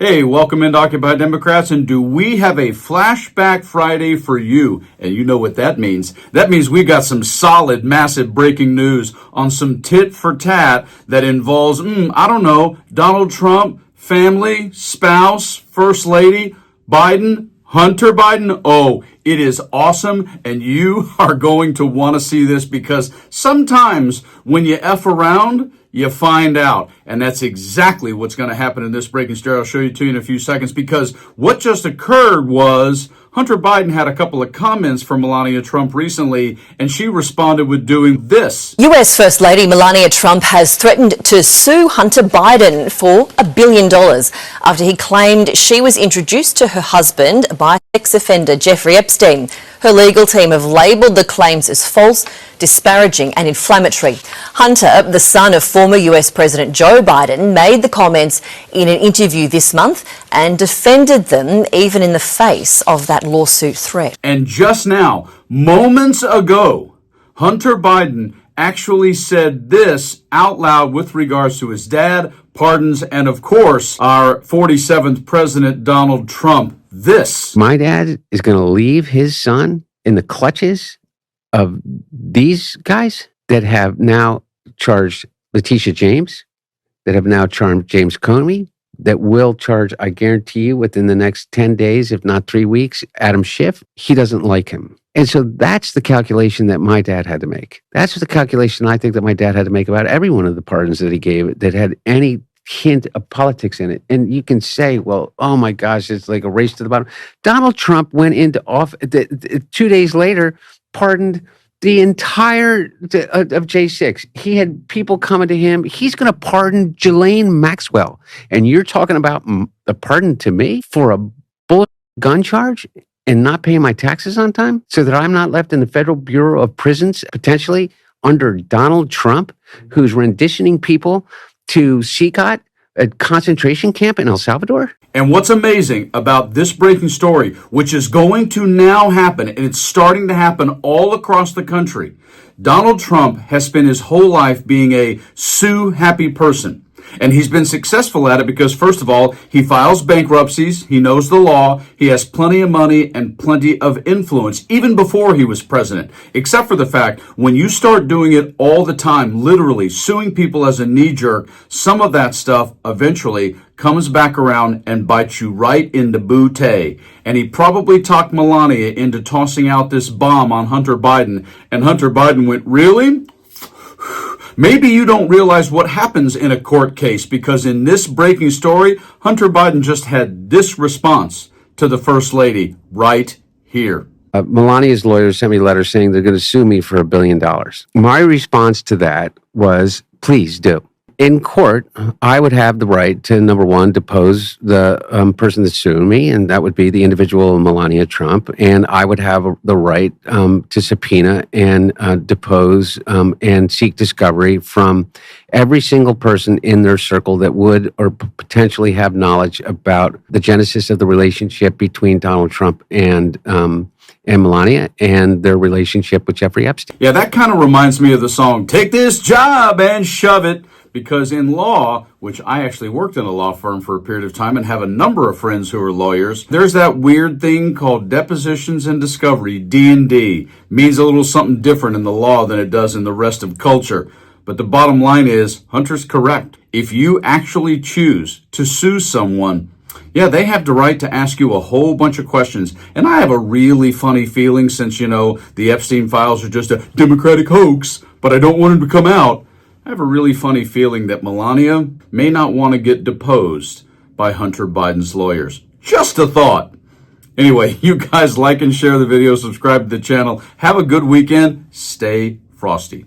Hey, welcome into Occupy Democrats, and do we have a Flashback Friday for you? And you know what that means. That means we got some solid, massive breaking news on some tit for tat that involves, I don't know, Donald Trump, family, spouse, First Lady, Biden, Hunter Biden. Oh, it is awesome, and you are going to want to see this because sometimes when you F around, you find out. And that's exactly what's going to happen in this breaking story. I'll show you to you in a few seconds, because what just occurred was Hunter Biden had a couple of comments from Melania Trump recently, and she responded with doing this. US First Lady Melania Trump has threatened to sue Hunter Biden for $1 billion after he claimed she was introduced to her husband by sex offender Jeffrey Epstein. Her legal team have labelled the claims as false, disparaging and inflammatory. Hunter, the son of former US President Joe Biden, made the comments in an interview this month and defended them even in the face of that lawsuit threat. And just now, moments ago, Hunter Biden actually said this out loud with regards to his dad, pardons, and of course, our 47th president, Donald Trump. This. My dad is going to leave his son in the clutches of these guys that have now charged Letitia James, that have now charged James Comey, that will charge, I guarantee you, within the next 10 days, if not 3 weeks, Adam Schiff. He doesn't like him. And so that's the calculation that my dad had to make. That's the calculation I think that my dad had to make about every one of the pardons that he gave that had any hint of politics in it. And you can say, well, oh my gosh, it's like a race to the bottom. Donald Trump went into office 2 days later, pardoned the entire of J6. He had people coming to him. He's going to pardon Ghislaine Maxwell. And you're talking about a pardon to me for a bullet gun charge and not paying my taxes on time so that I'm not left in the Federal Bureau of Prisons, potentially under Donald Trump, who's renditioning people to CHECKMATE, a concentration camp in El Salvador? And what's amazing about this breaking story, which is going to now happen, and it's starting to happen all across the country, Donald Trump has spent his whole life being a sue-happy person. And he's been successful at it because, first of all, he files bankruptcies, he knows the law, he has plenty of money and plenty of influence, even before he was president. Except for the fact, when you start doing it all the time, literally suing people as a knee-jerk, some of that stuff eventually comes back around and bites you right in the bootay. And he probably talked Melania into tossing out this bomb on Hunter Biden, and Hunter Biden went, "Really? Maybe you don't realize what happens in a court case," because in this breaking story, Hunter Biden just had this response to the First Lady right here. Melania's lawyers sent me a letter saying they're going to sue me for $1 billion. My response to that was, please do. In court, I would have the right to, number one, depose the person that's suing me, and that would be the individual Melania Trump. And I would have the right to subpoena and depose and seek discovery from every single person in their circle that would or potentially have knowledge about the genesis of the relationship between Donald Trump and Melania and their relationship with Jeffrey Epstein. Yeah, that kind of reminds me of the song, "Take This Job and Shove It." Because in law, which I actually worked in a law firm for a period of time and have a number of friends who are lawyers, there's that weird thing called depositions and discovery, D&D. Means a little something different in the law than it does in the rest of culture. But the bottom line is, Hunter's correct. If you actually choose to sue someone, yeah, they have the right to ask you a whole bunch of questions. And I have a really funny feeling, since, the Epstein files are just a Democratic hoax, but I don't want them to come out. I have a really funny feeling that Melania may not want to get deposed by Hunter Biden's lawyers. Just a thought. Anyway, you guys like and share the video, subscribe to the channel. Have a good weekend. Stay frosty.